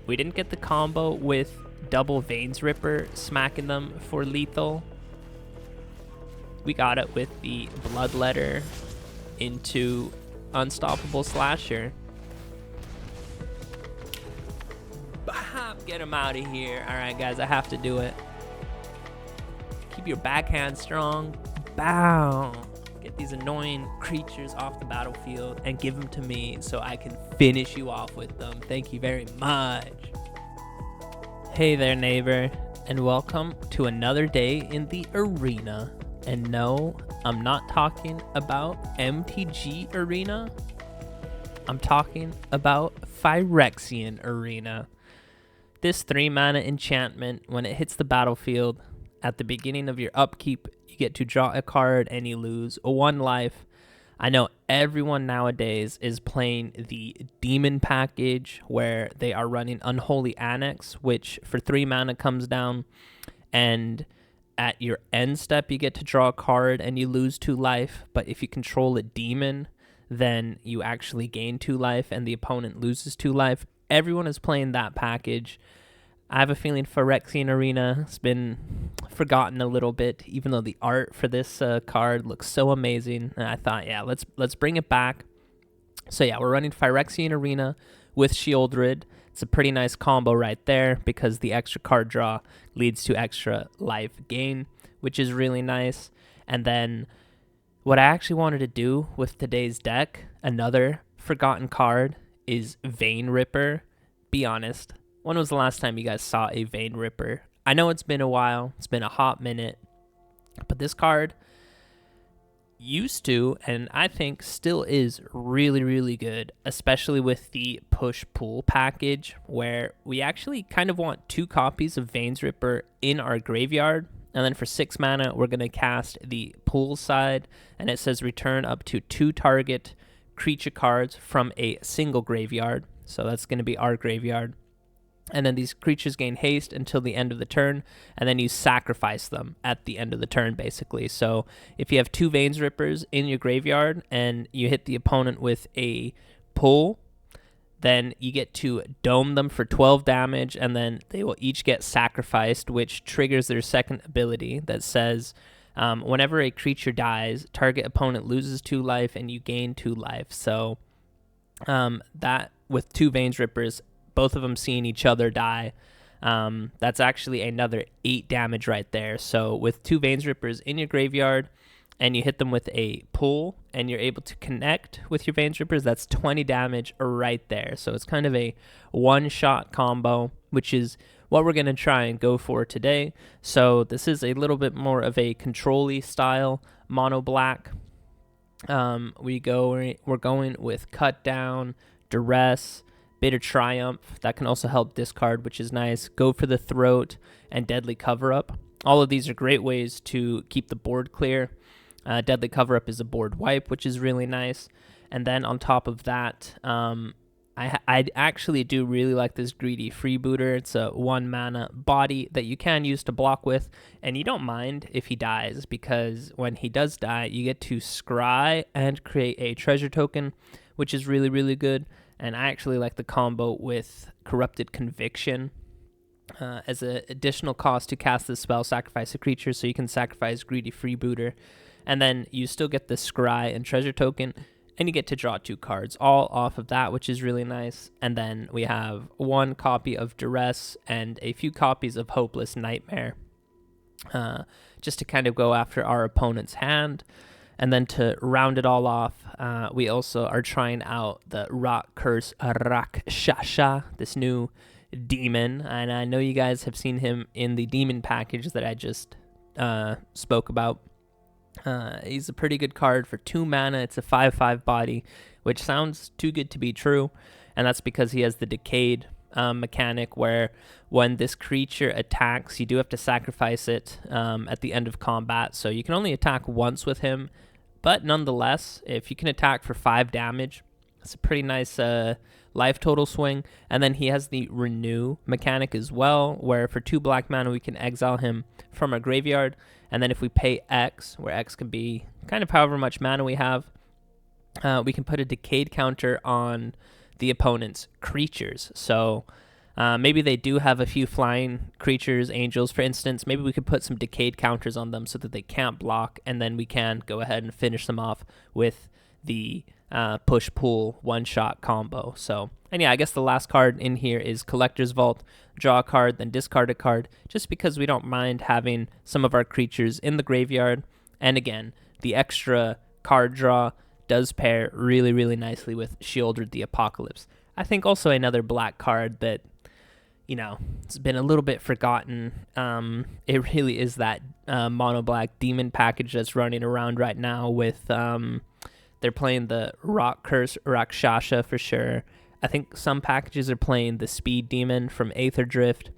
We didn't get the combo with double Veins Ripper smacking them for lethal. We got it with the Bloodletter into Unstoppable Slasher. Bam! Get him out of here. Alright guys, I have to do it. Keep your backhand strong. Bow! Get these annoying creatures off the battlefield and give them to me so I can finish you off with them. Thank you very much. Hey there, neighbor, and welcome to another day in the arena. And no, I'm not talking about MTG Arena. I'm talking about Phyrexian Arena. This 3-mana enchantment, when it hits the battlefield, at the beginning of your upkeep, you get to draw a card and you lose 1 life. I know everyone nowadays is playing the Demon package where they are running Unholy Annex, which for 3 mana comes down, and at your end step you get to draw a card and you lose 2 life, but if you control a demon, then you actually gain 2 life and the opponent loses 2 life. Everyone is playing that package. I have a feeling Phyrexian Arena has been forgotten a little bit, even though the art for this card looks so amazing. And I thought, yeah, let's bring it back. So yeah, we're running Phyrexian Arena with Sheoldred. It's a pretty nice combo right there because the extra card draw leads to extra life gain, which is really nice. And then what I actually wanted to do with today's deck, another forgotten card, is Vein Ripper. Be honest, when was the last time you guys saw a Vein Ripper? I know it's been a while. It's been a hot minute. But this card used to, and I think still is, really, really good, especially with the push-pull package, where we actually kind of want 2 copies of Veins Ripper in our graveyard. And then for 6 mana, we're going to cast the pull side, and it says return up to 2 target creature cards from a single graveyard. So that's going to be our graveyard. And then these creatures gain haste until the end of the turn, and then you sacrifice them at the end of the turn, basically. So if you have 2 Veins Rippers in your graveyard and you hit the opponent with a pull, then you get to dome them for 12 damage, and then they will each get sacrificed, which triggers their second ability that says, whenever a creature dies, target opponent loses 2 life and you gain 2 life. So that with 2 Veins Rippers, both of them seeing each other die, that's actually another 8 damage right there. So with 2 Veins Rippers in your graveyard and you hit them with a pull and you're able to connect with your Veins Rippers, that's 20 damage right there. So it's kind of a one-shot combo, which is what we're going to try and go for today. So this is a little bit more of a control-y style mono black. We're going with Cut Down, Duress, Bitter Triumph. That can also help discard, which is nice. Go for the Throat and Deadly Cover-Up. All of these are great ways to keep the board clear. Deadly Cover-Up is a board wipe, which is really nice. And then on top of that, I actually do really like this Greedy Freebooter. It's a 1-mana body that you can use to block with, and you don't mind if he dies, because when he does die, you get to scry and create a treasure token, which is really, really good. And I actually like the combo with Corrupted Conviction as an additional cost to cast this spell, sacrifice a creature, so you can sacrifice Greedy Freebooter. And then you still get the Scry and Treasure Token, and you get to draw 2 cards, all off of that, which is really nice. And then we have 1 copy of Duress and a few copies of Hopeless Nightmare, just to kind of go after our opponent's hand. And then to round it all off, we also are trying out the Rot-Curse Rakshasa, this new demon. And I know you guys have seen him in the demon package that I just spoke about. He's a pretty good card for 2 mana. It's a 5/5 body, which sounds too good to be true. And that's because he has the Decayed mechanic where when this creature attacks, you do have to sacrifice it at the end of combat. So you can only attack once with him, but nonetheless, if you can attack for 5 damage, it's a pretty nice life total swing. And then he has the Renew mechanic as well, where for 2 black mana we can exile him from our graveyard, and then if we pay X, where X can be kind of however much mana we have, we can put a Decayed counter on the opponent's creatures. So Maybe they do have a few flying creatures, angels, for instance. Maybe we could put some decayed counters on them so that they can't block, and then we can go ahead and finish them off with the push-pull one-shot combo. So, and yeah, I guess the last card in here is Collector's Vault. Draw a card, then discard a card, just because we don't mind having some of our creatures in the graveyard. And again, the extra card draw does pair really, really nicely with Sheoldred the Apocalypse. I think also another black card that, you know, it's been a little bit forgotten. It really is that mono black demon package that's running around right now with they're playing the Rot-Curse Rakshasa for sure. I think some packages are playing the Speed Demon from Aether Drift.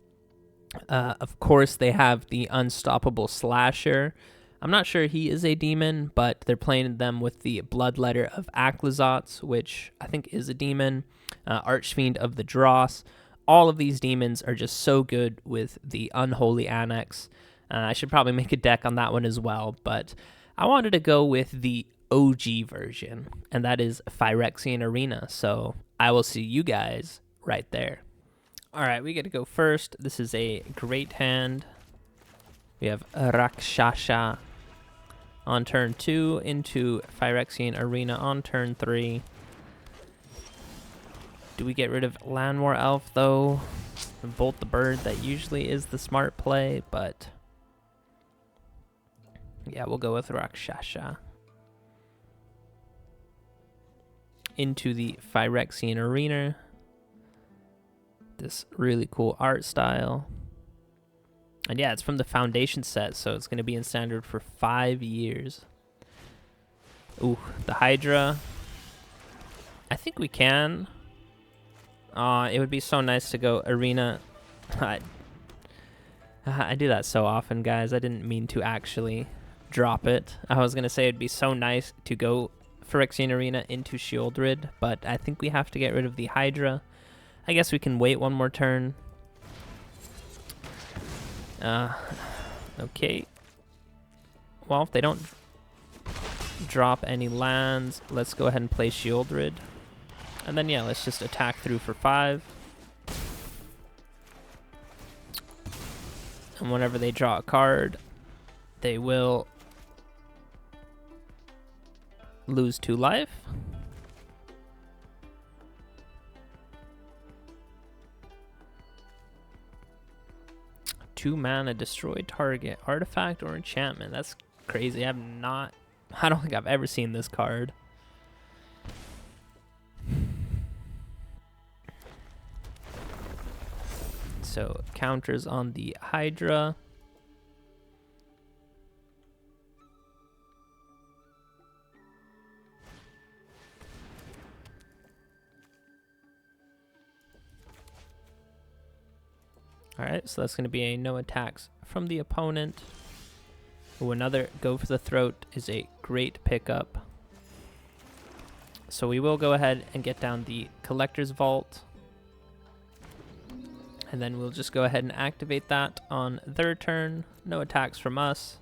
Of course, they have the Unstoppable Slasher. I'm not sure he is a demon, but they're playing them with the Bloodletter of Aklizots, which I think is a demon. Archfiend of the Dross. All of these demons are just so good with the Unholy Annex. I should probably make a deck on that one as well, but I wanted to go with the OG version, and that is Phyrexian Arena. So I will see you guys right there. All right, we get to go first. This is a great hand. We have Rakshasa on turn 2 into Phyrexian Arena on turn 3. Do we get rid of Landwar Elf, though? Bolt the Bird, that usually is the smart play, but yeah, we'll go with Rakshasa. Into the Phyrexian Arena. This really cool art style. And yeah, it's from the Foundation set, so it's going to be in Standard for 5 years. Ooh, the Hydra. I think we can. It would be so nice to go Arena. I do that so often, guys. I didn't mean to actually drop it. I was going to say it'd be so nice to go Phyrexian Arena into Sheoldred, but I think we have to get rid of the Hydra. I guess we can wait one more turn. Okay. Well, if they don't drop any lands, let's go ahead and play Sheoldred. And then, yeah, let's just attack through for 5. And whenever they draw a card, they will lose 2 life. Two mana, destroy target artifact or enchantment. That's crazy. I don't think I've ever seen this card. So counters on the Hydra. Alright, so that's going to be a no attacks from the opponent. Ooh, another go for the throat is a great pickup. So we will go ahead and get down the Collector's Vault. And then we'll just go ahead and activate that on their turn. No attacks from us.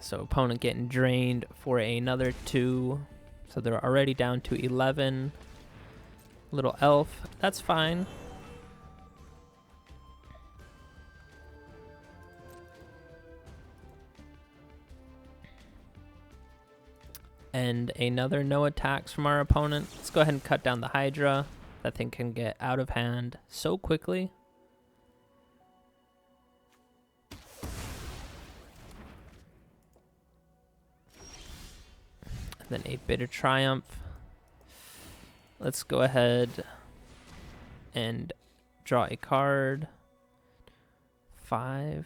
So opponent getting drained for another 2. So they're already down to 11. Little elf, that's fine. And another no attacks from our opponent. Let's go ahead and cut down the Hydra. That thing can get out of hand so quickly. And then a Bitter Triumph. Let's go ahead and draw a card. 5.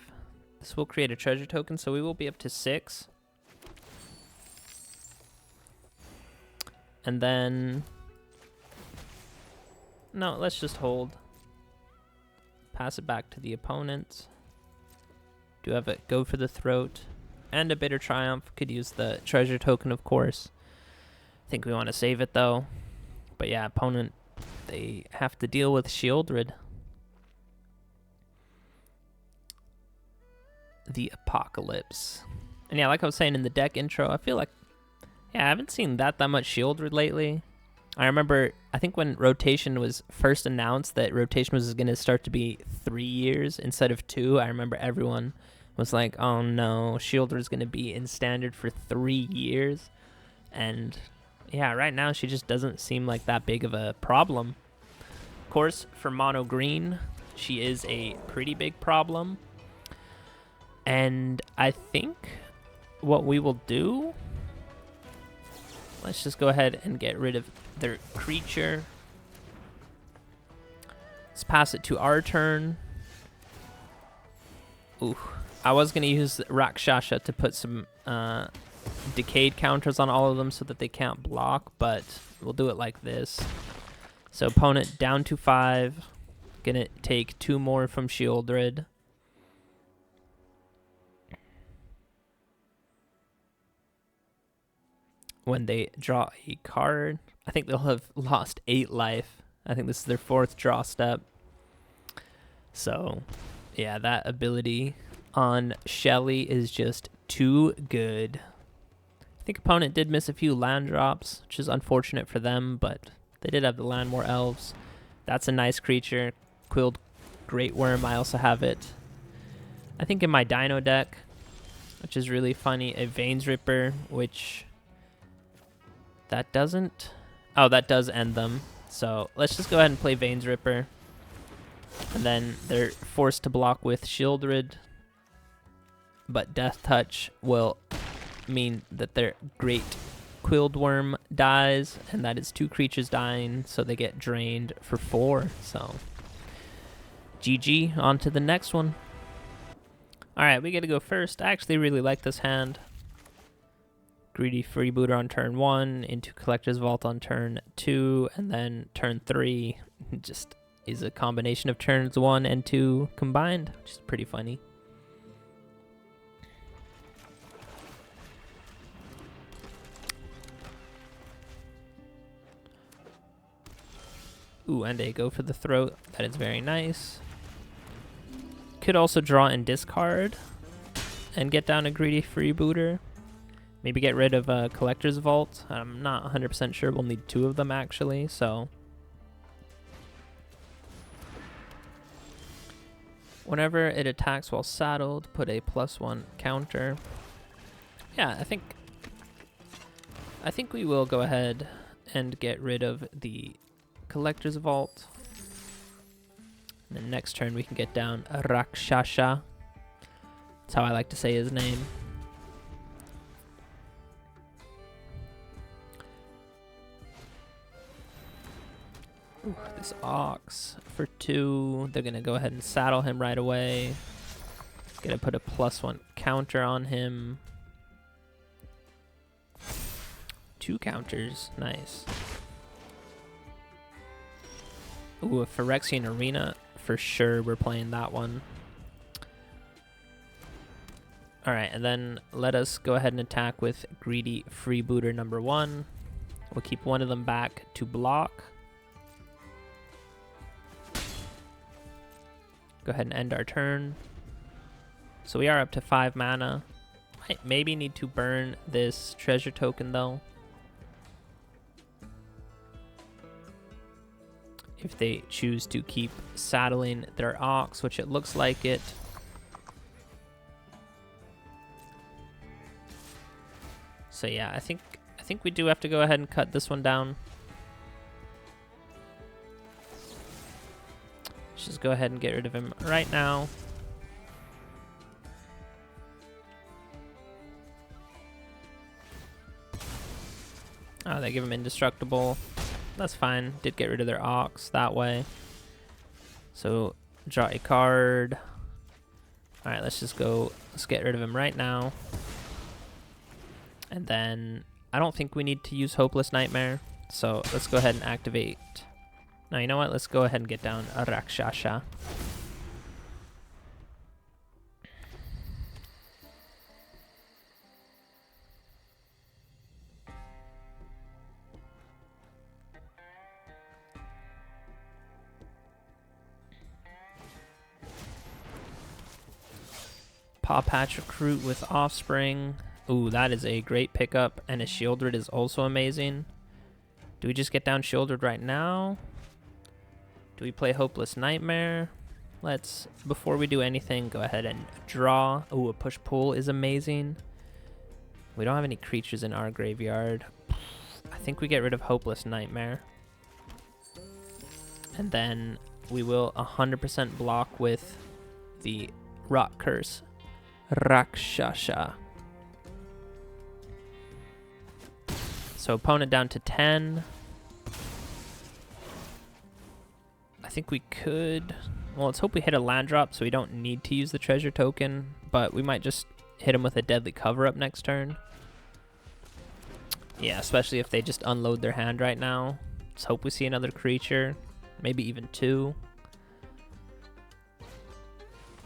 This will create a treasure token, so we will be up to 6. And then... no, let's just hold. Pass it back to the opponent. Do have it go for the throat. And a Bitter Triumph. Could use the treasure token, of course. I think we want to save it, though. But yeah, opponent, they have to deal with Sheoldred. The Apocalypse. And yeah, like I was saying in the deck intro, I feel like, yeah, I haven't seen that much Sheoldred lately. I remember, I think when rotation was first announced that rotation was going to start to be 3 years instead of 2, I remember everyone was like, oh no, Sheoldred is going to be in standard for 3 years. And yeah, right now she just doesn't seem like that big of a problem. Of course, for mono green, she is a pretty big problem. And I think what we will do, let's just go ahead and get rid of their creature. Let's pass it to our turn. Ooh, I was going to use Rakshasa to put some decayed counters on all of them so that they can't block, but we'll do it like this. So opponent down to 5. Gonna take 2 more from Sheoldred. When they draw a card, I think they'll have lost 8 life. I think this is their 4th draw step. So yeah, that ability on Shelly is just too good. I think opponent did miss a few land drops, which is unfortunate for them, but they did have to land more elves. That's a nice creature. Quilled Great Worm, I also have it. I think in my Dino deck, which is really funny, a Veins Ripper, which that doesn't... Oh, that does end them. So let's just go ahead and play Veins Ripper. And then they're forced to block with Sheoldred. But Death Touch will mean that their Great Quilled Worm dies, and that is 2 creatures dying, so they get drained for 4. So GG, on to the next one. Alright, we get to go first. I actually really like this hand. Greedy Freebooter on turn 1, into Collector's Vault on turn 2, and then turn 3 just is a combination of turns 1 and 2 combined, which is pretty funny. Ooh, and they go for the throat. That is very nice. Could also draw and discard and get down a Greedy Freebooter. Maybe get rid of a Collector's Vault. I'm not 100% sure. We'll need 2 of them, actually, so... Whenever it attacks while saddled, put a +1 counter. Yeah, I think we will go ahead and get rid of the Collector's Vault. And then next turn we can get down a Rakshasa. That's how I like to say his name. Ooh, this Ox for 2. They're going to go ahead and saddle him right away. Going to put a +1 counter on him. 2 counters. Nice. Ooh, a Phyrexian Arena. For sure, we're playing that one. Alright, and then let us go ahead and attack with Greedy Freebooter number 1. We'll keep one of them back to block. Go ahead and end our turn. So we are up to 5 mana. Might maybe need to burn this treasure token though. If they choose to keep saddling their Ox, which it looks like it. So yeah, I think we do have to go ahead and cut this one down. Let's just go ahead and get rid of him right now. Oh, they give him indestructible. That's fine. Did get rid of their Ox that way. So draw a card. Alright, let's just go. Let's get rid of him right now. And then I don't think we need to use Hopeless Nightmare. So let's go ahead and activate. Now, you know what? Let's go ahead and get down a Rakshasa. Paw Patch Recruit with Offspring. Ooh, that is a great pickup, and a Sheoldred is also amazing. Do we just get down Sheoldred right now? Do we play Hopeless Nightmare? Let's, before we do anything, go ahead and draw. Oh, a push-pull is amazing. We don't have any creatures in our graveyard. I think we get rid of Hopeless Nightmare. And then we will 100% block with the Rot-Curse Rakshasa. So opponent down to 10. I think we could... Well, let's hope we hit a land drop so we don't need to use the treasure token, but we might just hit him with a deadly cover-up next turn. Yeah, especially if they just unload their hand right now. Let's hope we see another creature, maybe even 2.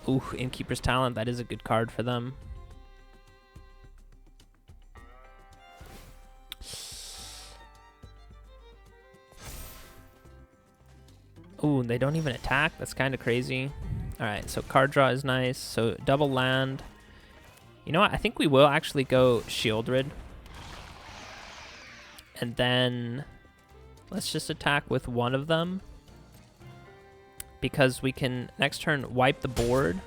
Ooh, Innkeeper's Talent, that is a good card for them. Ooh, they don't even attack? That's kind of crazy. Alright, so card draw is nice. So double land. You know what? I think we will actually go Sheoldred. And then let's just attack with one of them. Because we can, next turn, wipe the board.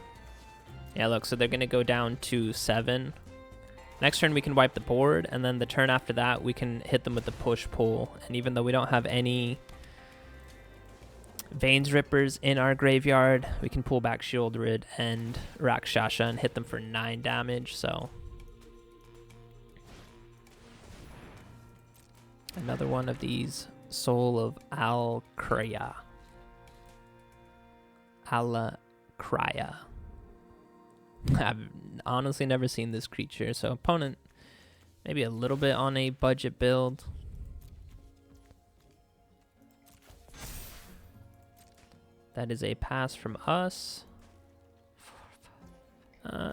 Yeah, look, so they're going to go down to 7. Next turn we can wipe the board, and then the turn after that we can hit them with the push-pull. And even though we don't have any Veins Rippers in our graveyard, we can pull back Sheoldred and Rakshasa and hit them for 9 damage, so... Another one of these Soul of Al-Kraya. Al-Kraya. I've honestly never seen this creature, so opponent maybe a little bit on a budget build. That is a pass from us.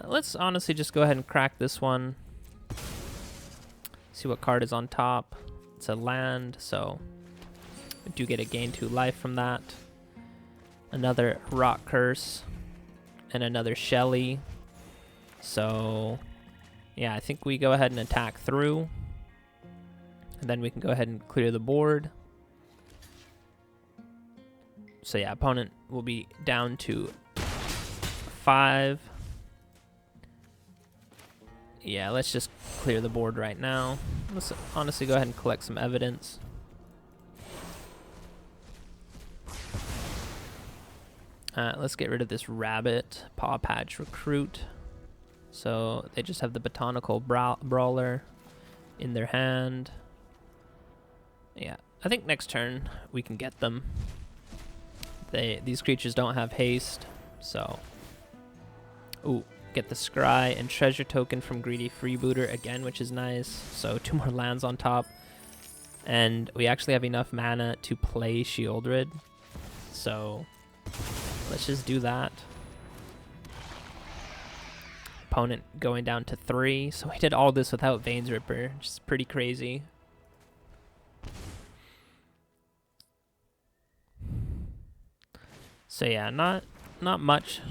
Let's honestly just go ahead and crack this one. See what card is on top. It's a land, so we do get a gain 2 life from that. Another Rot-Curse and another Shelly. So yeah, I think we go ahead and attack through. And then we can go ahead and clear the board. So yeah, opponent will be down to 5. Yeah, let's just clear the board right now. Let's honestly go ahead and collect some evidence. Let's get rid of this rabbit, Paw Patch Recruit. So they just have the Botanical Brawler in their hand. Yeah, I think next turn we can get them. These creatures don't have haste, so... Ooh, get the Scry and Treasure Token from Greedy Freebooter again, which is nice. So 2 more lands on top. And we actually have enough mana to play Sheoldred. So let's just do that. Opponent going down to 3. So we did all this without Veins Ripper, which is pretty crazy. So yeah, not much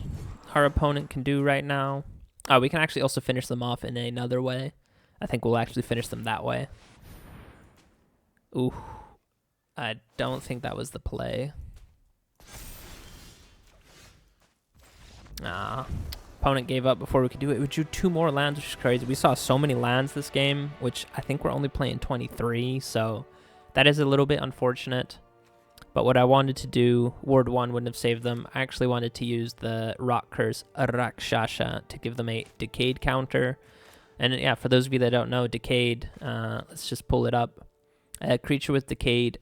our opponent can do right now. Oh, we can actually also finish them off in another way. I think we'll actually finish them that way. Ooh, I don't think that was the play. Opponent gave up before we could do it. We drew 2 more lands, which is crazy. We saw so many lands this game, which I think we're only playing 23, so that is a little bit unfortunate. But what I wanted to do, Ward 1 wouldn't have saved them. I actually wanted to use the Rot-Curse Rakshasa to give them a Decayed counter. And yeah, for those of you that don't know, Decayed, let's just pull it up. A creature with Decayed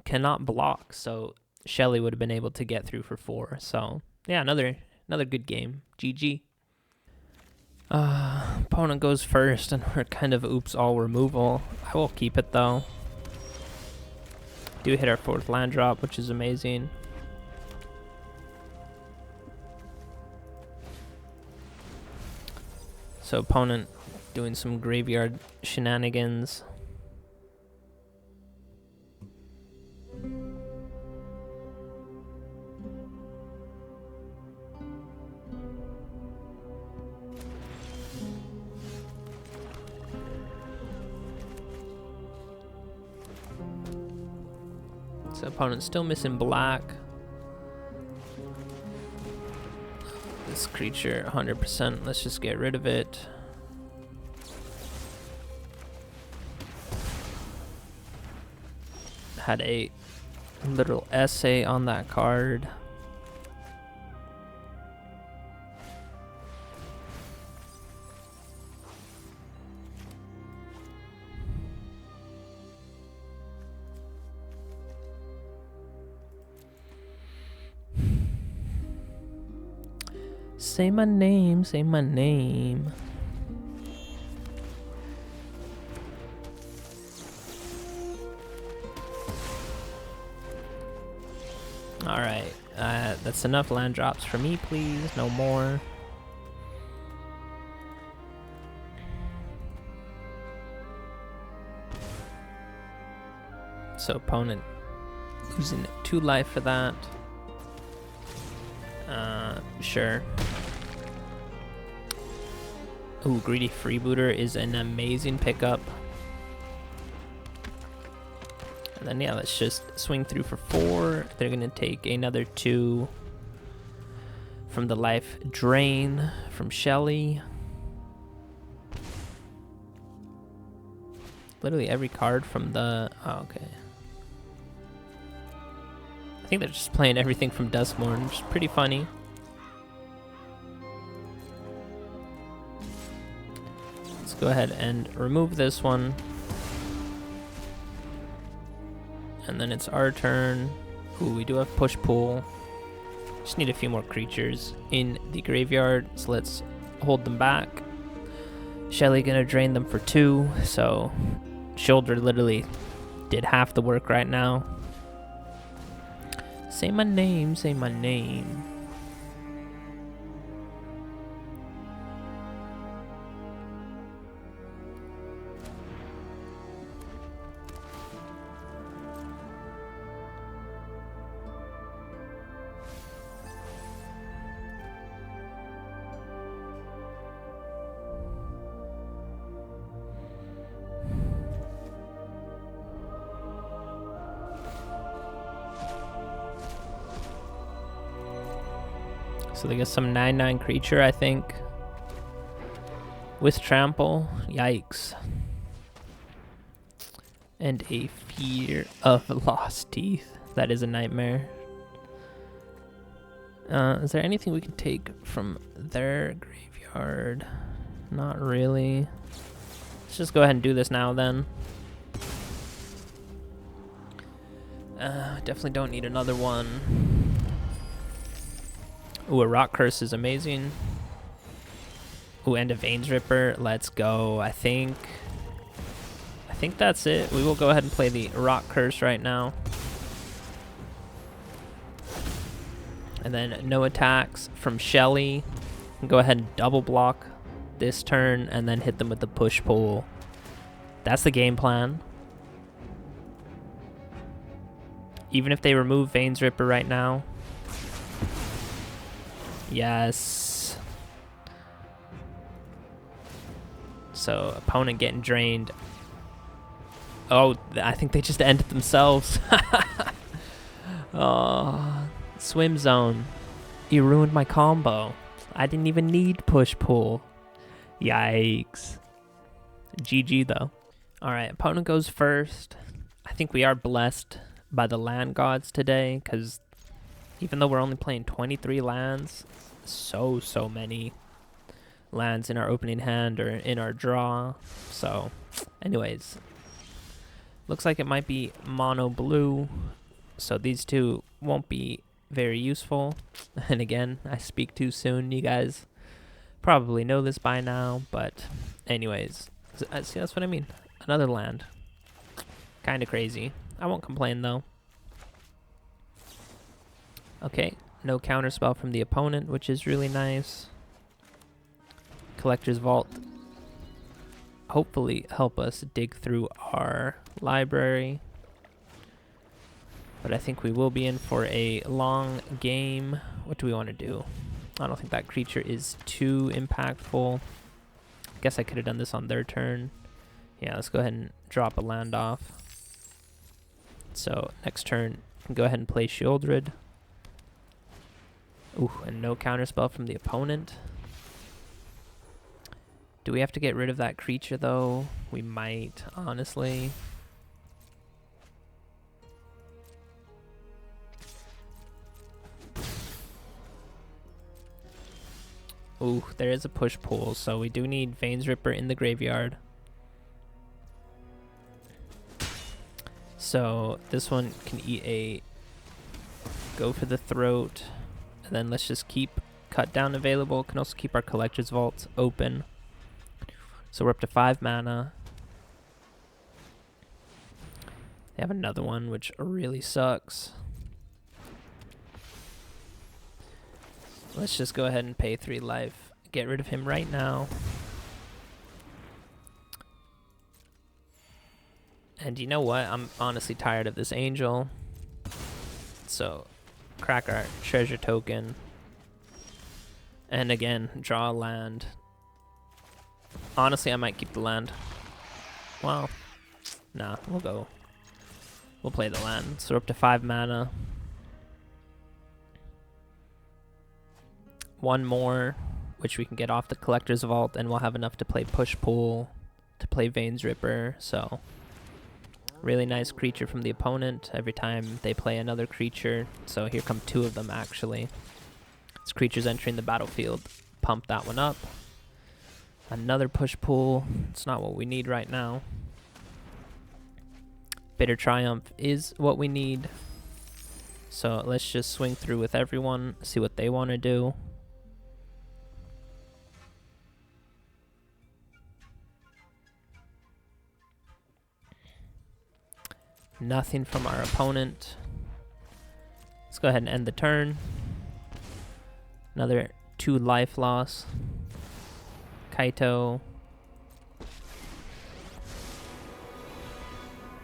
cannot block, so Shelly would have been able to get through for 4. So yeah, another good game. GG. Opponent goes first, and we're kind of oops all removal. I will keep it though. Do hit our 4th land drop, which is amazing. So opponent doing some graveyard shenanigans. So opponent's still missing black. This creature 100%. Let's just get rid of it. Had a literal essay on that card. Say my name, say my name. Alright, that's enough land drops for me, please. No more. So opponent losing 2 life for that. Sure. Ooh, Greedy Freebooter is an amazing pickup. And then, yeah, let's just swing through for 4. They're going to take another 2 from the life drain from Shelly. Literally every card from the... Oh, okay. I think they're just playing everything from Duskmourn, which is pretty funny. Let's go ahead and remove this one. And then it's our turn. Ooh, we do have push pull. Just need a few more creatures in the graveyard, so let's hold them back. Shelly gonna drain them for 2, so Sheoldred literally did half the work right now. Say my name, say my name. So they get some 9/9 creature, I think. With trample. Yikes. And a fear of lost teeth. That is a nightmare. Is there anything we can take from their graveyard? Not really. Let's just go ahead and do this now then. Definitely don't need another one. Ooh, a Rot-Curse is amazing. Ooh, and a Veins Ripper. Let's go. I think that's it. We will go ahead and play the Rot-Curse right now. And then no attacks from Shelly. Go ahead and double block this turn and then hit them with the push-pull. That's the game plan. Even if they remove Veins Ripper right now. Yes. So, opponent getting drained. Oh, I think they just ended themselves. Oh, swim zone. You ruined my combo. I didn't even need push-pull. Yikes. GG, though. Alright, opponent goes first. I think we are blessed by the land gods today, because even though we're only playing 23 lands, so many lands in our opening hand or in our draw. So, anyways, looks like it might be mono blue, so these two won't be very useful. And again, I speak too soon. You guys probably know this by now, but anyways, see, that's what I mean. Another land. Kind of crazy. I won't complain though. Okay, no counterspell from the opponent, which is really nice. Collector's Vault hopefully help us dig through our library. But I think we will be in for a long game. What do we want to do? I don't think that creature is too impactful. Guess I could have done this on their turn. Yeah, let's go ahead and drop a land off. So next turn, Can go ahead and play Sheoldred. Ooh, and no counterspell from the opponent. Do we have to get rid of that creature though? We might, honestly. Ooh, there is a push-pull, so we do need Veins Ripper in the graveyard. So this one can eat a go for the throat, and then let's just keep cut down available. Can also keep our Collector's Vault open. So we're up to 5 mana. They have another one, which really sucks. Let's just go ahead and pay 3 life. Get rid of him right now. And you know what? I'm honestly tired of this angel. So, crack our treasure token. And again, draw a land. Honestly, I might keep the land. Well, nah, we'll go. We'll play the land. So we're up to 5 mana. One more, which we can get off the Collector's Vault, and we'll have enough to play Push-Pull, to play Veins Ripper, so... Really nice creature from the opponent every time they play another creature. So here come 2 of them, actually. This creature's entering the battlefield. Pump that one up. Another Push-Pull. It's not what we need right now. Bitter Triumph is what we need. So let's just swing through with everyone, see what they want to do. Nothing from our opponent. Let's go ahead and end the turn. Another 2 life loss. Kaito.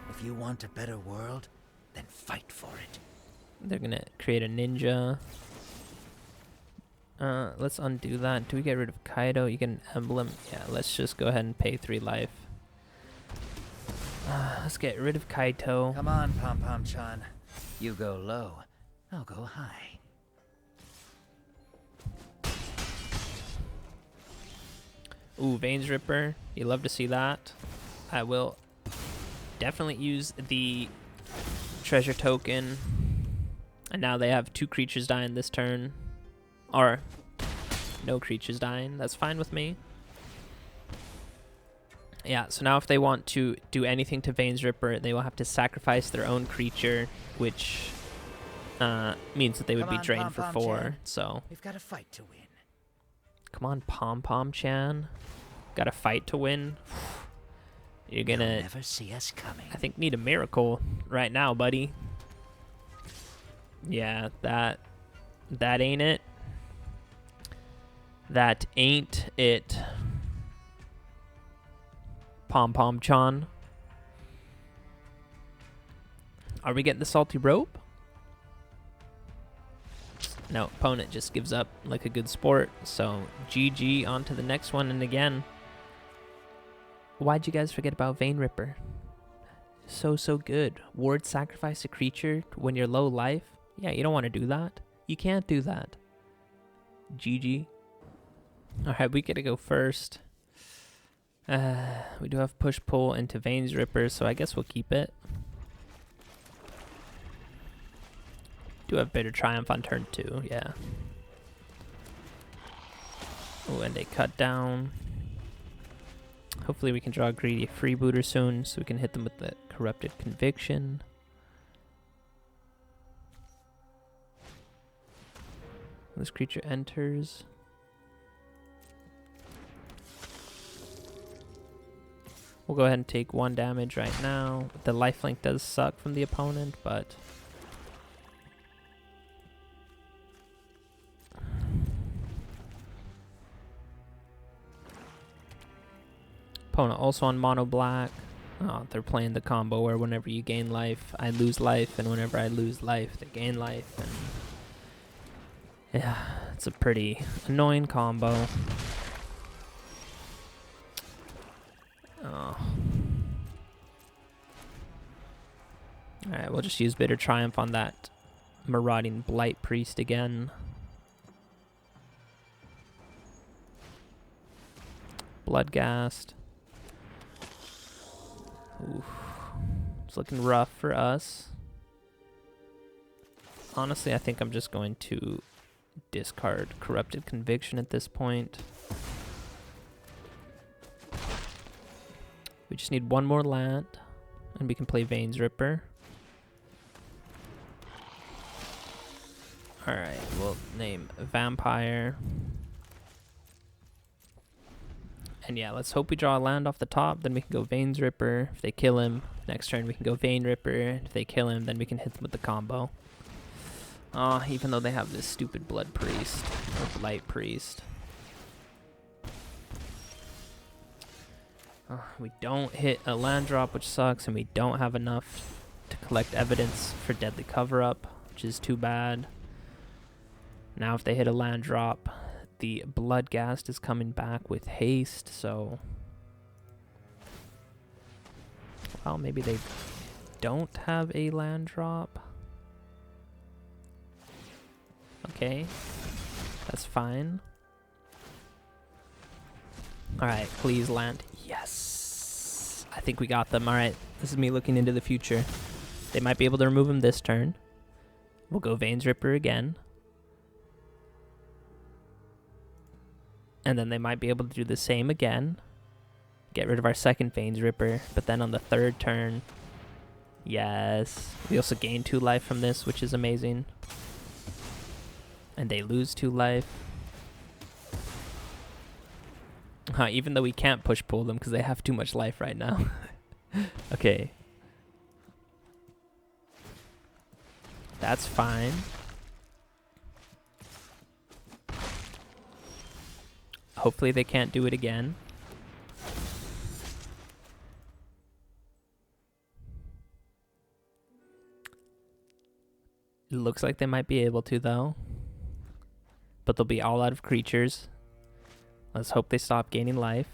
If you want a better world, then fight for it. They're gonna create a ninja. Let's undo that. Do we get rid of Kaito? You get an emblem. Yeah, let's just go ahead and pay 3 life. Let's get rid of Kaito. Come on, Pom Pom Chan. You go low, I'll go high. Ooh, Veins Ripper. You love to see that. I will definitely use the treasure token. And now they have 2 creatures dying this turn. Or no creatures dying. That's fine with me. Yeah, so now if they want to do anything to Veins Ripper, they will have to sacrifice their own creature, which means that they would be drained for 4. So We've got a fight to win. come on, Pom Pom Chan. Got a fight to win. You're gonna You'll never see us coming. I think need a miracle right now, buddy. Yeah, that ain't it. That ain't it. Pom Pom Chan. Are we getting the salty rope? No, opponent just gives up like a good sport. So GG, on to the next one. And again, why'd you guys forget about Vein Ripper? So good. Ward sacrifice a creature when you're low life. Yeah, you don't want to do that. You can't do that. GG. Alright, we gotta go first. We do have push-pull into Veins Ripper, so I guess we'll keep it. Do have Bitter Triumph on turn 2, yeah. Oh, and a cut down. Hopefully we can draw a Greedy Freebooter soon, so we can hit them with the Corrupted Conviction. This creature enters. We'll go ahead and take 1 damage right now. The lifelink does suck from the opponent, but... Opponent also on mono black. Oh, they're playing the combo where whenever you gain life, I lose life, and whenever I lose life, they gain life. And yeah, it's a pretty annoying combo. Oh. Alright, we'll just use Bitter Triumph on that marauding Blight Priest again. Bloodghast. Oof. It's looking rough for us. Honestly, I think I'm just going to discard Corrupted Conviction at this point. We just need one more land, and we can play Veins Ripper. Alright, we'll name Vampire. And yeah, let's hope we draw a land off the top, then we can go Veins Ripper. If they kill him, next turn we can go Vein Ripper. If they kill him, then we can hit them with the combo. Even though they have this stupid Blood Priest, or Blight Priest. We don't hit a land drop, which sucks, and we don't have enough to collect evidence for Deadly Cover-Up, which is too bad. Now if they hit a land drop, the Bloodghast is coming back with haste, so... Well, maybe they don't have a land drop. Okay, that's fine. Alright, please land. Yes! I think we got them. Alright, this is me looking into the future. They might be able to remove him this turn. We'll go Veins Ripper again. And then they might be able to do the same again. Get rid of our second Veins Ripper. But then on the third turn... Yes. We also gain 2 life from this, which is amazing. And they lose 2 life. Even though we can't push pull them because they have too much life right now. Okay. That's fine. Hopefully they can't do it again. It looks like they might be able to though. But they'll be all out of creatures. Let's hope they stop gaining life.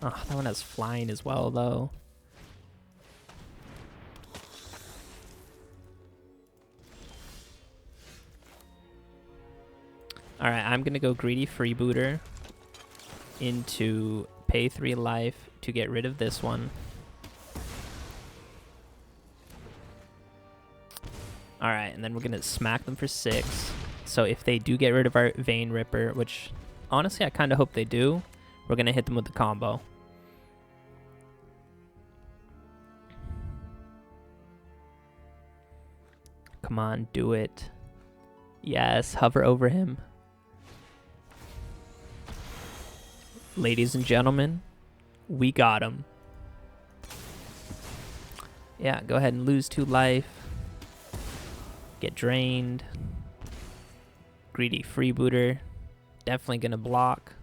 Oh, that one has flying as well, though. Alright, I'm going to go Greedy Freebooter into pay 3 life to get rid of this one. Alright, and then we're going to smack them for 6. So if they do get rid of our Vein Ripper, which... Honestly, I kind of hope they do. We're going to hit them with the combo. Come on, do it. Yes, hover over him. Ladies and gentlemen, we got him. Yeah, go ahead and lose 2 life. Get drained. Greedy Freebooter. Definitely gonna block.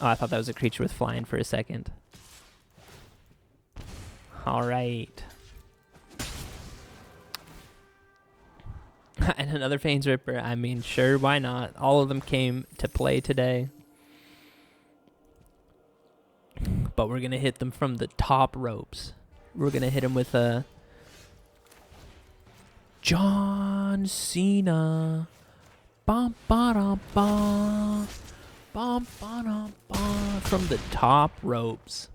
Oh, I thought that was a creature with flying for a second. Alright. And another Veins Ripper. I mean, sure, why not? All of them came to play today. But we're gonna hit them from the top ropes. We're gonna hit them with a... John Cena. Bum, ba, ba, bum, ba, ba, from the top ropes.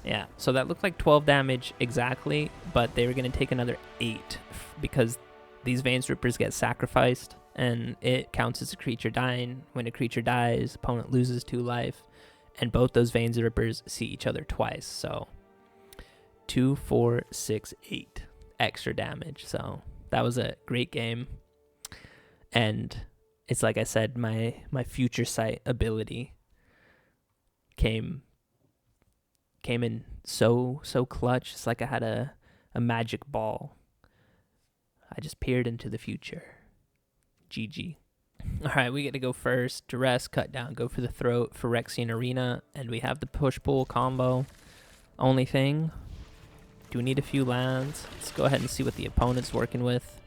Yeah, so that looked like 12 damage exactly, but they were going to take another 8 because these Veins Rippers get sacrificed and it counts as a creature dying. When a creature dies, opponent loses 2 life, and both those Veins Rippers see each other twice. So 2, 4, 6, 8 extra damage. So that was a great game. And it's like I said, my future sight ability came in so clutch. It's like I had a magic ball. I just peered into the future. GG. All right, we get to go first. Duress, cut down, go for the throat, Phyrexian Arena, and we have the push-pull combo. Only thing, do we need a few lands? Let's go ahead and see what the opponent's working with.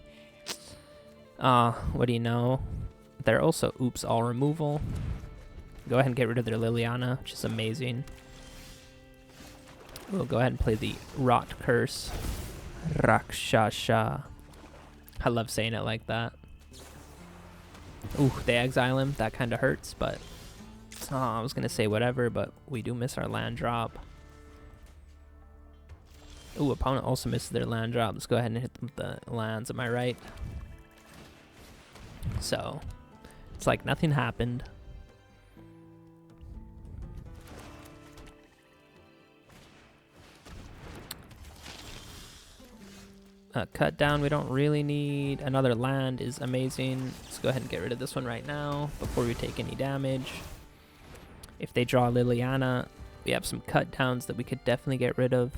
What do you know? They're also oops all removal. Go ahead and get rid of their Liliana, which is amazing. We'll go ahead and play the Rot-Curse Rakshasa. I love saying it like that. Ooh, they exile him. That kind of hurts, but... Oh, I was going to say whatever, but we do miss our land drop. Ooh, opponent also misses their land drop. Let's go ahead and hit them with the lands, am I right? So, it's like nothing happened. Cut down, we don't really need. Another land is amazing. Let's go ahead and get rid of this one right now before we take any damage. If they draw Liliana, we have some cut downs that we could definitely get rid of.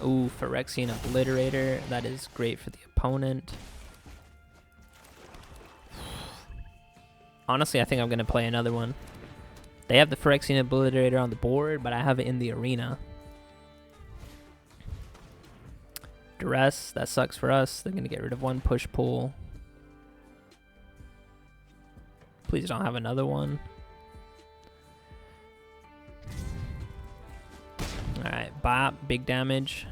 Ooh, Phyrexian Obliterator. That is great for the opponent. Honestly, I think I'm going to play another one. They have the Phyrexian Obliterator on the board, but I have it in the arena. Duress, that sucks for us. They're going to get rid of one push-pull. Please don't have another one. Alright, bop, big damage.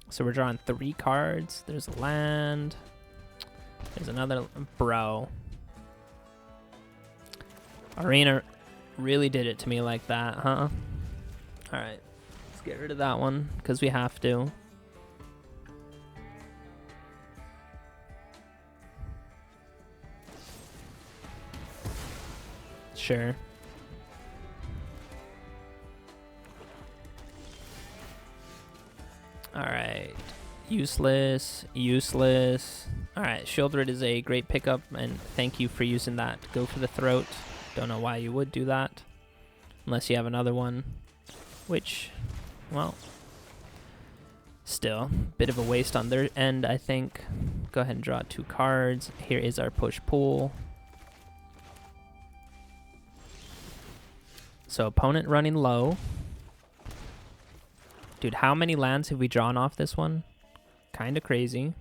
So we're drawing 3 cards. There's a land. There's another, bro. Arena really did it to me like that, huh? Alright, let's get rid of that one, because we have to. Sure. Alright, useless, useless. Alright, Sheoldred is a great pickup, and thank you for using that to go for the throat. Don't know why you would do that, unless you have another one, which, well, still, bit of a waste on their end, I think. Go ahead and draw 2 cards. Here is our push-pull. So opponent running low. Dude, how many lands have we drawn off this one? Kind of crazy.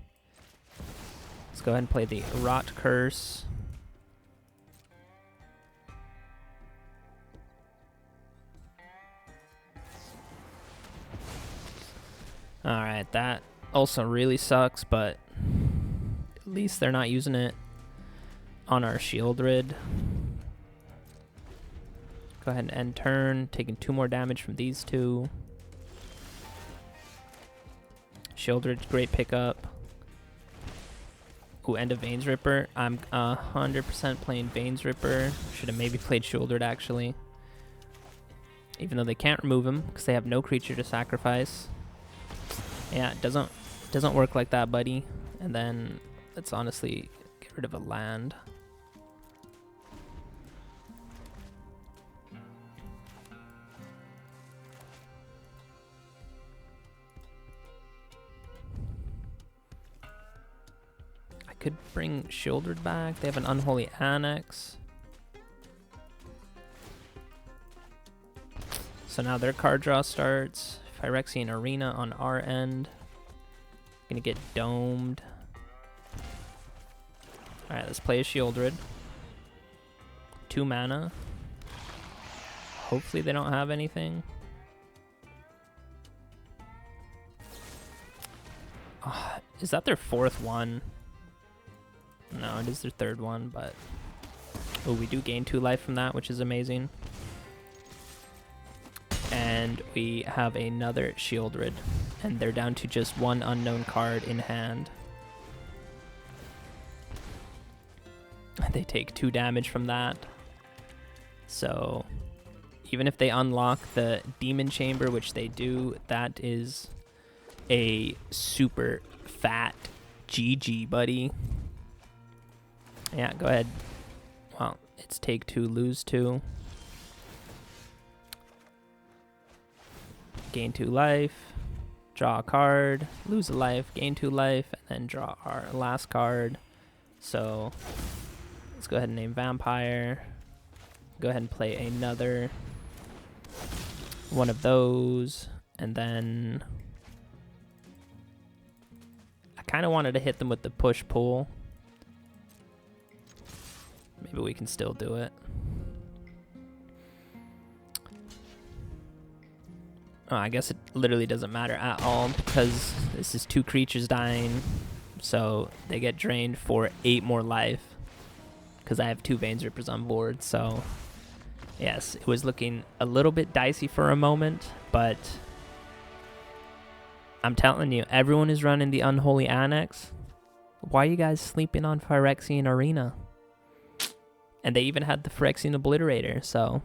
Let's go ahead and play the Rot-Curse. Alright, that also really sucks, but at least they're not using it on our Sheoldred. Go ahead and end turn, taking 2 more damage from these 2. Sheoldred's great pickup. Ooh, end of Veins Ripper. I'm 100% playing Veins Ripper. Should have maybe played Sheoldred, actually. Even though they can't remove him, because they have no creature to sacrifice. Yeah, it doesn't work like that, buddy. And then let's honestly get rid of a land. I could bring Sheoldred back. They have an Unholy Annex. So now their card draw starts. Phyrexian Arena on our end. Gonna get domed. Alright, let's play a Sheoldred. 2 mana. Hopefully they don't have anything. Is that their 4th one? No, it is their 3rd one, but... Oh, we do gain 2 life from that, which is amazing. And we have another Sheoldred, and they're down to just 1 unknown card in hand. They take 2 damage from that. So even if they unlock the Demon Chamber, which they do, that is a super fat GG, buddy. Yeah, go ahead. Well, it's take 2, lose 2. Gain 2 life, draw a card, lose a life, gain 2 life, and then draw our last card. So let's go ahead and name Vampire. Go ahead and play another one of those, and then I kind of wanted to hit them with the push-pull. maybe we can still do it. Oh, I guess it literally doesn't matter at all because this is 2 creatures dying. So they get drained for 8 more life. Because I have 2 Veins Rippers on board. So yes, it was looking a little bit dicey for a moment. But I'm telling you, everyone is running the Unholy Annex. Why are you guys sleeping on Phyrexian Arena? And they even had the Phyrexian Obliterator. So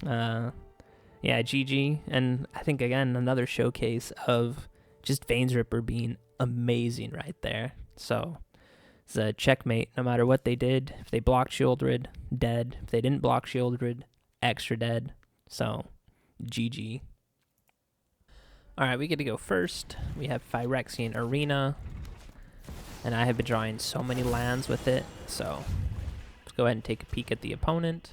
yeah, GG. And I think, again, another showcase of just Veins Ripper being amazing right there. So it's a checkmate no matter what they did. If they blocked Sheoldred, dead. If they didn't block Sheoldred, extra dead. So GG. Alright, we get to go first. We have Phyrexian Arena. And I have been drawing so many lands with it. So let's go ahead and take a peek at the opponent.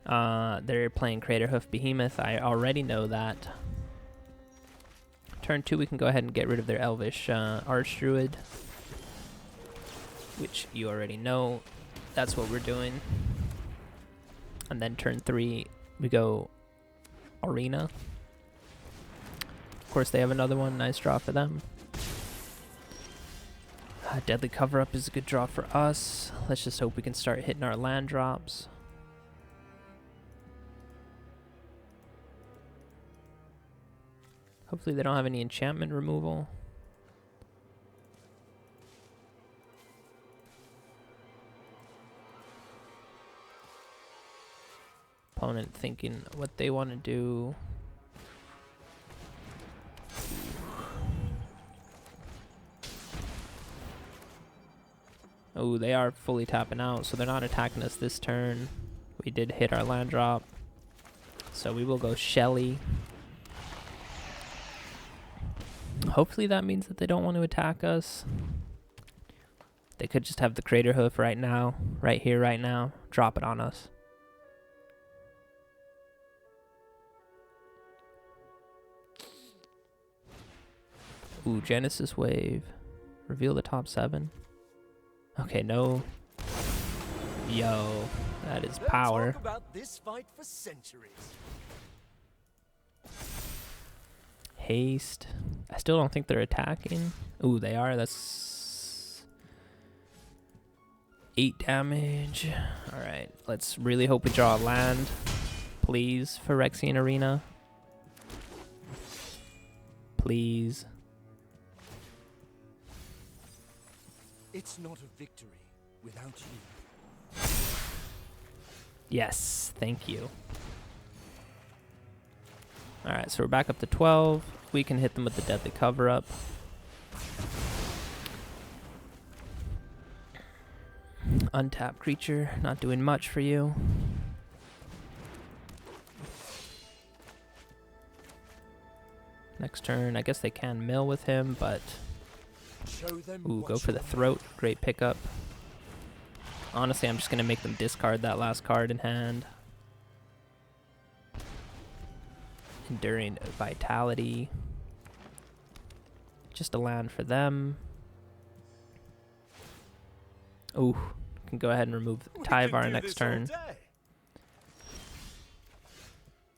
They're playing Craterhoof Behemoth. I already know that. Turn 2, we can go ahead and get rid of their Elvish Archdruid, which you already know. That's what we're doing. And then turn 3, we go Arena. Of course, they have another one. Nice draw for them. Deadly Cover-Up is a good draw for us. Let's just hope we can start hitting our land drops. Hopefully they don't have any enchantment removal. Opponent thinking what they want to do. Oh, they are fully tapping out, so they're not attacking us this turn. We did hit our land drop. So we will go Shelly. Hopefully that means that they don't want to attack us. They could just have the Craterhoof right now, right here, right now, drop it on us. Ooh, Genesis Wave. Reveal the top 7. Okay, no. Yo, that is power. Talk about this fight for centuries. Haste. I still don't think they're attacking. Ooh, they are. That's 8 damage. Alright, let's really hope we draw a land. Please, Phyrexian Arena. Please. It's not a victory without you. Yes, thank you. Alright, so we're back up to 12. We can hit them with the Deadly Cover-Up. Untapped creature, not doing much for you. Next turn, I guess they can mill with him, but... Ooh, go for the Throat. Great pickup. Honestly, I'm just going to make them discard that last card in hand. Enduring Vitality. Just a land for them. Ooh, can go ahead and remove Tyvar next turn.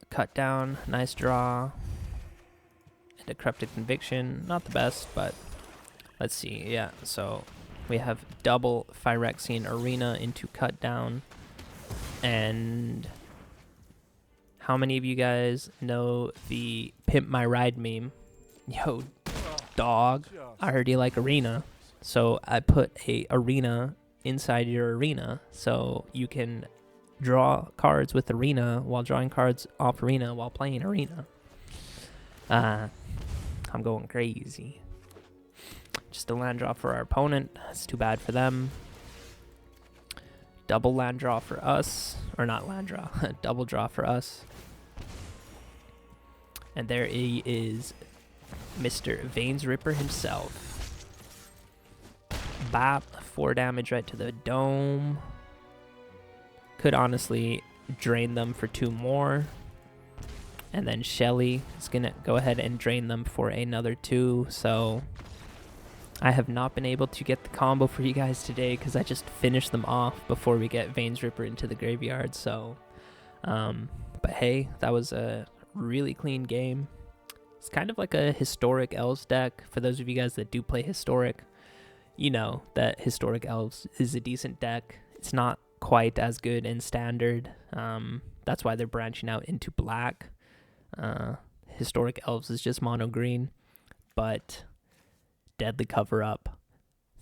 Cut down, nice draw. And Decrepit Conviction, not the best, but let's see. Yeah, so we have double Phyrexian Arena into cut down. And how many of you guys know the Pimp My Ride meme? Yo, dog, I heard you like Arena. So I put a Arena inside your Arena so you can draw cards with Arena while drawing cards off Arena while playing Arena. I'm going crazy. Just a land draw for our opponent. That's too bad for them. Double land draw for us. Or not land draw. Double draw for us. And there he is, Mr. Veins Ripper himself. Bop. 4 damage right to the dome. Could honestly drain them for 2 more. And then Shelly is going to go ahead and drain them for another 2. So I have not been able to get the combo for you guys today because I just finished them off before we get Veins Ripper into the graveyard. So, but hey, that was a really clean game. It's kind of like a historic Elves deck. For those of you guys that do play historic, you know that historic Elves is a decent deck. It's not quite as good in standard. That's why they're branching out into black. Historic Elves is just mono green, but Deadly Cover Up,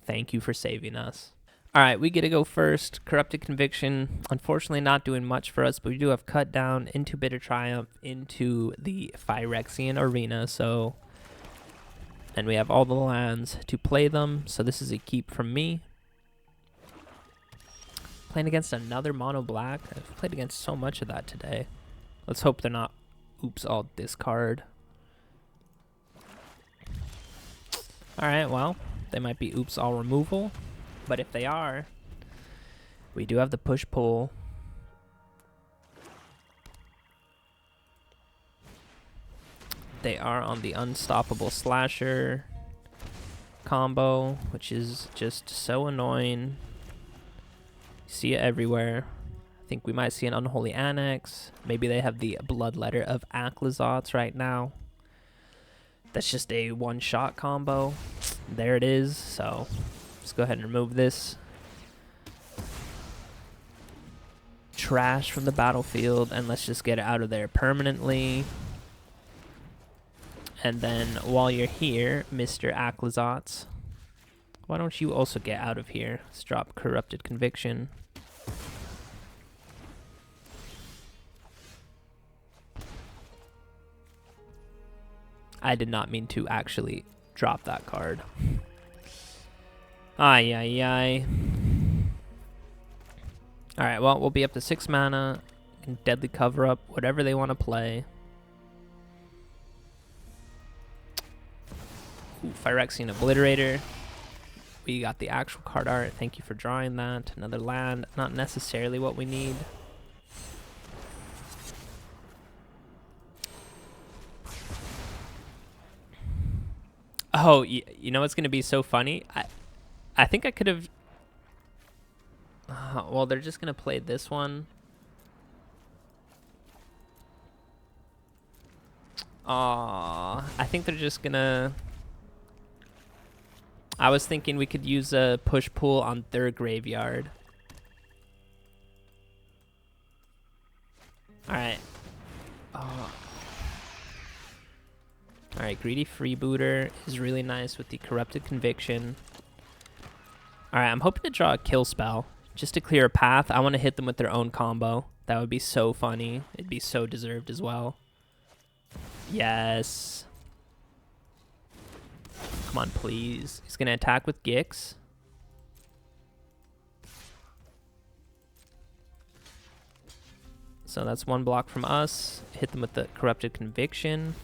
thank you for saving us. All right, we get to go first. Corrupted Conviction, unfortunately not doing much for us, but we do have Cut Down into Bitter Triumph into the Phyrexian Arena. So, and we have all the lands to play them. So this is a keep from me. Playing against another mono black. I've played against so much of that today. Let's hope they're not oops all discard. Alright, well, they might be oops all removal, but if they are, we do have the push-pull. They are on the Unstoppable Slasher combo, which is just so annoying. You see it everywhere. I think we might see an Unholy Annex. Maybe they have the Bloodletter of Aclizots right now. That's just a one-shot combo. There it is. So let's go ahead and remove this trash from the battlefield, and let's just get it out of there permanently. And then while you're here, Mr. Aclizots, why don't you also get out of here? Let's drop Corrupted Conviction. I did not mean to actually drop that card. Ay, ay, ay. Alright, well, we'll be up to 6 mana. Can Deadly Cover Up, whatever they want to play. Ooh, Phyrexian Obliterator. We got the actual card art. Thank you for drawing that. Another land. Not necessarily what we need. Oh, you know what's going to be so funny? I think I could have... well, they're just going to play this one. Aww. I think they're just going to... I was thinking we could use a push-pull on their graveyard. Alright. Alright, Greedy Freebooter is really nice with the Corrupted Conviction. Alright, I'm hoping to draw a kill spell just to clear a path. I want to hit them with their own combo. That would be so funny. It'd be so deserved as well. Yes. Come on, please. He's going to attack with Gix. So that's one block from us. Hit them with the Corrupted Conviction.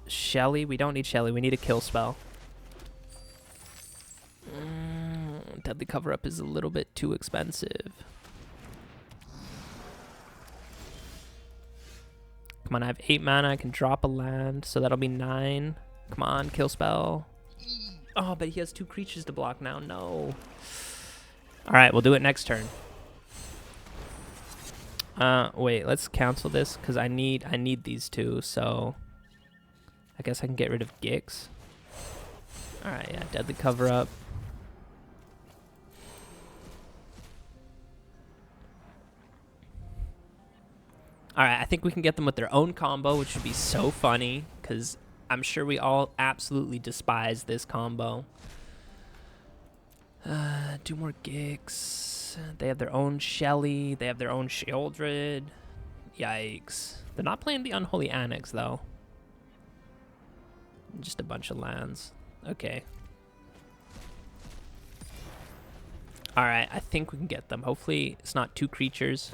Shelly. We don't need Shelly. We need a kill spell. Deadly Cover Up is a little bit too expensive. Come on, I have 8 mana. I can drop a land, so that'll be 9. Come on, kill spell. Oh, but he has 2 creatures to block now. No. All right, we'll do it next turn. Wait, let's cancel this because I need these 2. So I guess I can get rid of Gix. All right, yeah, Deadly Cover Up. Alright, I think we can get them with their own combo, which would be so funny, because I'm sure we all absolutely despise this combo. Do more Gix. They have their own Shelly. They have their own Sheoldred. Yikes. They're not playing the Unholy Annex, though. Just a bunch of lands. Okay. Alright, I think we can get them. Hopefully it's not 2 creatures.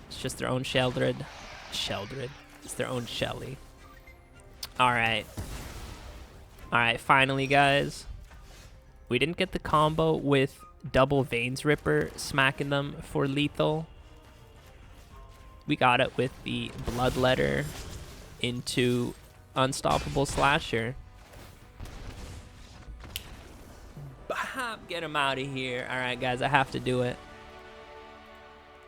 It's just their own Sheoldred. It's their own Shelly. Alright. Alright, finally, guys. We didn't get the combo with double Veins Ripper smacking them for lethal. We got it with the Bloodletter into Unstoppable Slasher. Get him out of here. All right, guys, I have to do it.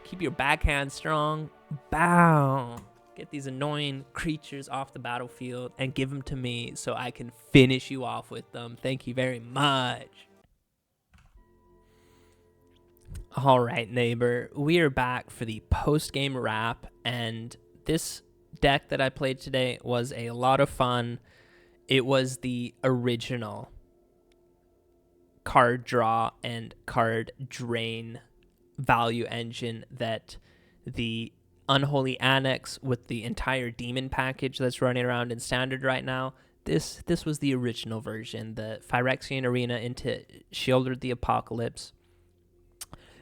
Keep your backhand strong. Bow. Get these annoying creatures off the battlefield and give them to me so I can finish you off with them. Thank you very much. All right, neighbor. We are back for the post-game wrap, and this deck that I played today was a lot of fun. It was the original card draw and card drain value engine that the Unholy Annex with the entire demon package that's running around in standard right now. This was the original version, the Phyrexian Arena into Sheoldred the Apocalypse.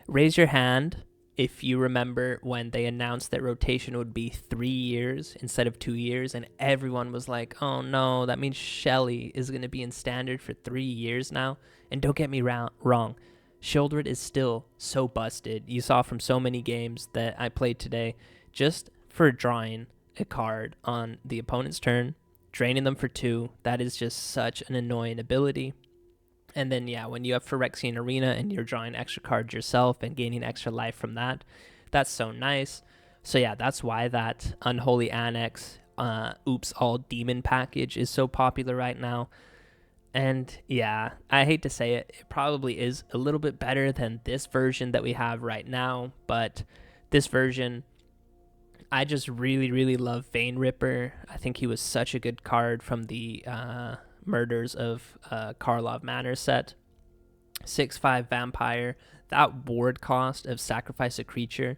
Raise your hand if you remember when they announced that rotation would be 3 years instead of 2 years, and everyone was like, oh no, that means Shelly is going to be in standard for 3 years now. And don't get me wrong, Sheoldred is still so busted. You saw from so many games that I played today, just for drawing a card on the opponent's turn, draining them for 2, that is just such an annoying ability. And then, yeah, when you have Phyrexian Arena and you're drawing extra cards yourself and gaining extra life from that, that's so nice. So, yeah, that's why that Unholy Annex, Oops All Demon package is so popular right now. And, yeah, I hate to say it, it probably is a little bit better than this version that we have right now. But this version, I just really, really love Vein Ripper. I think he was such a good card from the Murders of Karlov Manor set. 6/5 vampire. That ward cost of sacrifice a creature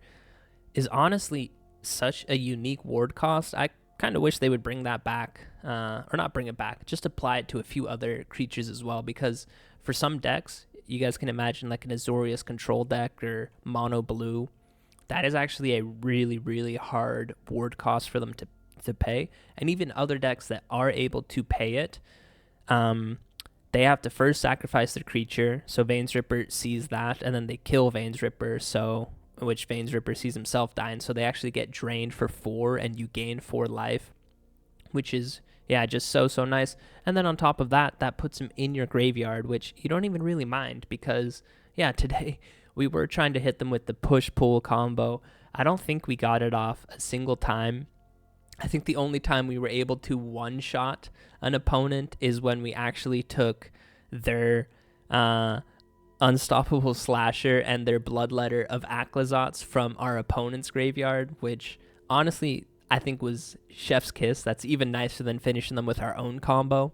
is honestly such a unique ward cost. I kind of wish they would bring that back, or not bring it back, just apply it to a few other creatures as well, because for some decks, you guys can imagine like an Azorius control deck or mono blue, that is actually a really, really hard ward cost for them to pay. And even other decks that are able to pay it, they have to first sacrifice their creature, so Veins Ripper sees that, and then they kill Veins Ripper, which Veins Ripper sees himself dying, so they actually get drained for 4, and you gain 4 life, which is, yeah, just so nice. And then on top of that, that puts him in your graveyard, which you don't even really mind, because, yeah, today we were trying to hit them with the push-pull combo. I don't think we got it off a single time. I think the only time we were able to one-shot an opponent is when we actually took their Unstoppable Slasher and their Bloodletter of Aclazots from our opponent's graveyard, which honestly I think was chef's kiss. That's even nicer than finishing them with our own combo.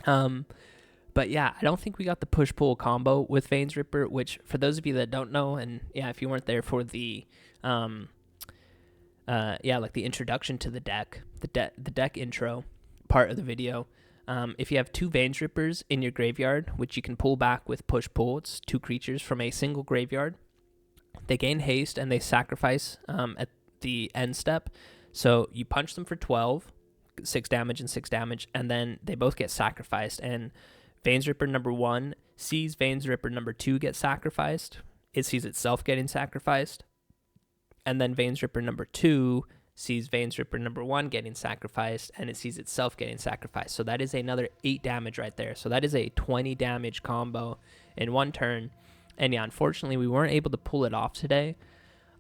But yeah, I don't think we got the push-pull combo with Veins Ripper, which for those of you that don't know, and yeah, if you weren't there for the like the introduction to the deck, the deck intro part of the video, if you have 2 Veins Rippers in your graveyard, which you can pull back with push-pull, it's 2 creatures from a single graveyard, they gain haste and they sacrifice at the end step. So you punch them for 12, 6 damage and 6 damage, and then they both get sacrificed. And Veins Ripper number 1 sees Veins Ripper number 2 get sacrificed. It sees itself getting sacrificed. And then Veins Ripper number 2 sees Veins Ripper number 1 getting sacrificed, and it sees itself getting sacrificed. So that is another 8 damage right there. So that is a 20 damage combo in one turn. And yeah, unfortunately, we weren't able to pull it off today.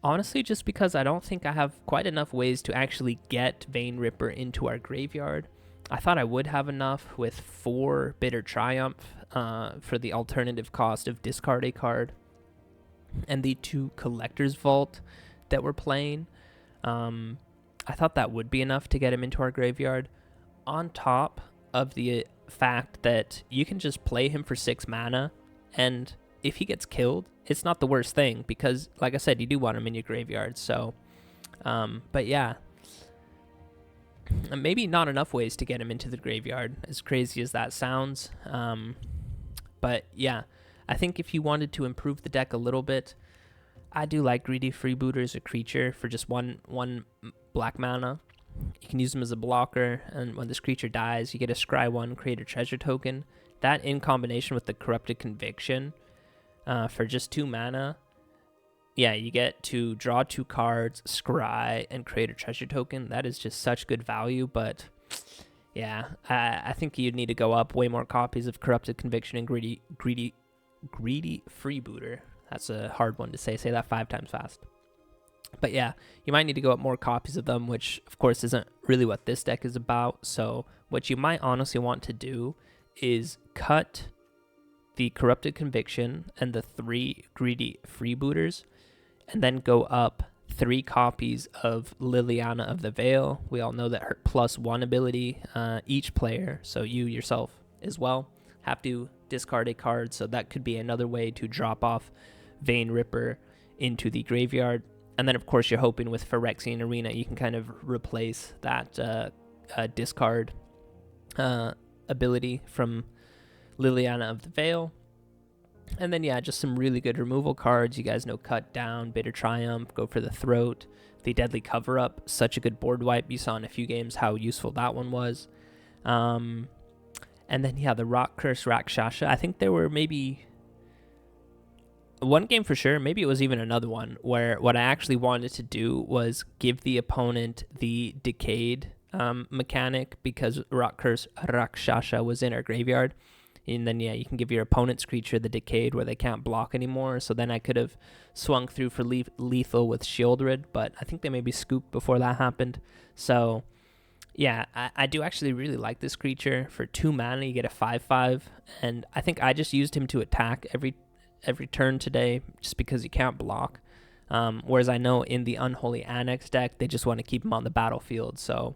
Honestly, just because I don't think I have quite enough ways to actually get Vein Ripper into our graveyard. I thought I would have enough with 4 Bitter Triumph for the alternative cost of discard a card, and the 2 Collector's Vault that we're playing. I thought that would be enough to get him into our graveyard, on top of the fact that you can just play him for 6 mana, and if he gets killed, it's not the worst thing, because like I said, you do want him in your graveyard. So but yeah, maybe not enough ways to get him into the graveyard, as crazy as that sounds. But yeah, I think if you wanted to improve the deck a little bit, I do like Greedy Freebooter as a creature for just one black mana. You can use them as a blocker, and when this creature dies, you get a scry 1, create a treasure token. That in combination with the Corrupted Conviction for just 2 mana, yeah, you get to draw 2 cards, scry, and create a treasure token. That is just such good value, but yeah, I think you'd need to go up way more copies of Corrupted Conviction and Greedy Greedy Freebooter. That's a hard one to say. Say that 5 times fast. But yeah, you might need to go up more copies of them, which of course isn't really what this deck is about. So what you might honestly want to do is cut the Corrupted Conviction and the 3 Greedy Freebooters, and then go up 3 copies of Liliana of the Veil. We all know that her +1 ability, each player, so you yourself as well, have to discard a card. So that could be another way to drop off Vein Ripper into the graveyard. And then, of course, you're hoping with Phyrexian Arena you can kind of replace that discard ability from Liliana of the Veil. And then, yeah, just some really good removal cards. You guys know Cut Down, Bitter Triumph, Go for the Throat, the Deadly Cover-Up. Such a good board wipe. You saw in a few games how useful that one was. And then, yeah, the Rot-Curse Rakshasa. I think there were maybe one game for sure, maybe it was even another one, where what I actually wanted to do was give the opponent the Decayed mechanic, because Rot-Curse Rakshasa was in our graveyard. And then, yeah, you can give your opponent's creature the Decayed where they can't block anymore. So then I could have swung through for lethal with Sheoldred, but I think they maybe scooped before that happened. So, yeah, I do actually really like this creature. For 2 mana, you get a 5/5, and I think I just used him to attack every turn today just because you can't block. Whereas I know in the Unholy Annex deck, they just want to keep him on the battlefield. So,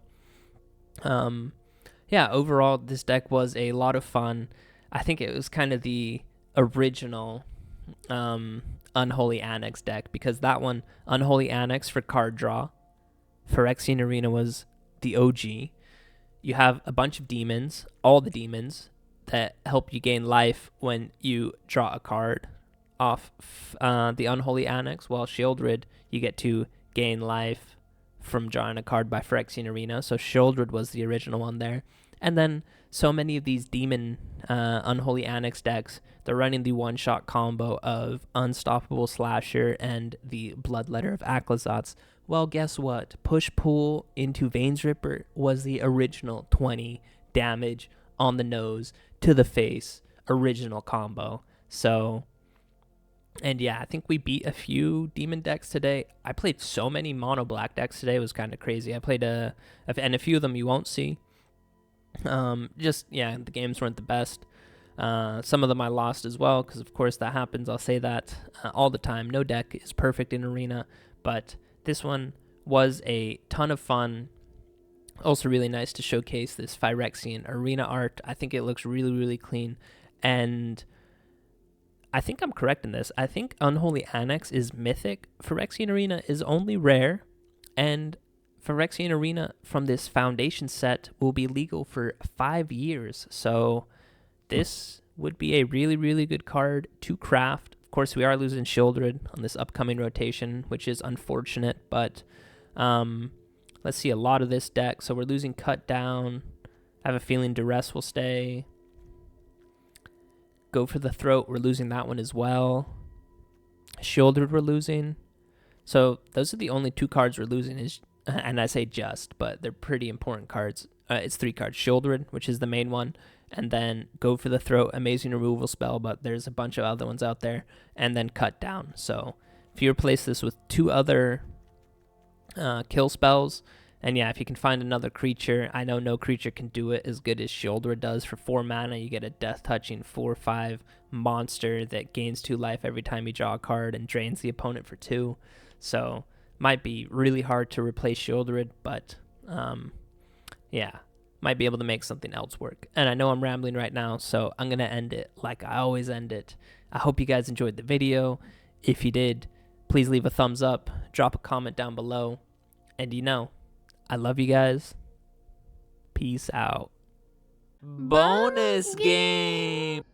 yeah, overall, this deck was a lot of fun. I think it was kind of the original Unholy Annex deck, because that one, Unholy Annex for card draw, Phyrexian Arena was the OG. You have a bunch of demons, all the demons, that help you gain life when you draw a card off the Unholy Annex, while Sheoldred, you get to gain life from drawing a card by Phyrexian Arena. So Sheoldred was the original one there. And then so many of these demon Unholy Annex decks, they're running the one-shot combo of Unstoppable Slasher and the Bloodletter of Aclazotz. Well, guess what? Push-pull into Veins Ripper was the original 20 damage on the nose to the face original combo. So, and yeah, I think we beat a few demon decks today. I played so many mono black decks today. It was kind of crazy. I played and a few of them you won't see. Just, yeah, the games weren't the best. Some of them I lost as well, because of course that happens. I'll say that all the time. No deck is perfect in Arena, but this one was a ton of fun. Also really nice to showcase this Phyrexian Arena art. I think it looks really, really clean. And I think I'm correct in this. I think Unholy Annex is mythic. Phyrexian Arena is only rare. And Phyrexian Arena from this foundation set will be legal for 5 years. So this would be a really, really good card to craft. Of course, we are losing Sheoldred on this upcoming rotation, which is unfortunate. But let's see a lot of this deck. So we're losing Cut Down. I have a feeling Duress will stay. Go for the Throat. We're losing that one as well. Sheoldred we're losing. So those are the only 2 cards we're losing. And I say just, but they're pretty important cards. It's 3 cards. Sheoldred, which is the main one. And then Go for the Throat, amazing removal spell, but there's a bunch of other ones out there. And then Cut Down. So if you replace this with 2 other kill spells, and yeah, if you can find another creature, I know no creature can do it as good as Sheoldred does. For 4 mana, you get a death-touching 4/5 monster that gains 2 life every time you draw a card and drains the opponent for 2. So might be really hard to replace Sheoldred, but yeah, might be able to make something else work. And I know I'm rambling right now, so I'm going to end it like I always end it. I hope you guys enjoyed the video. If you did, please leave a thumbs up, drop a comment down below, and you know, I love you guys. Peace out. Bonus game.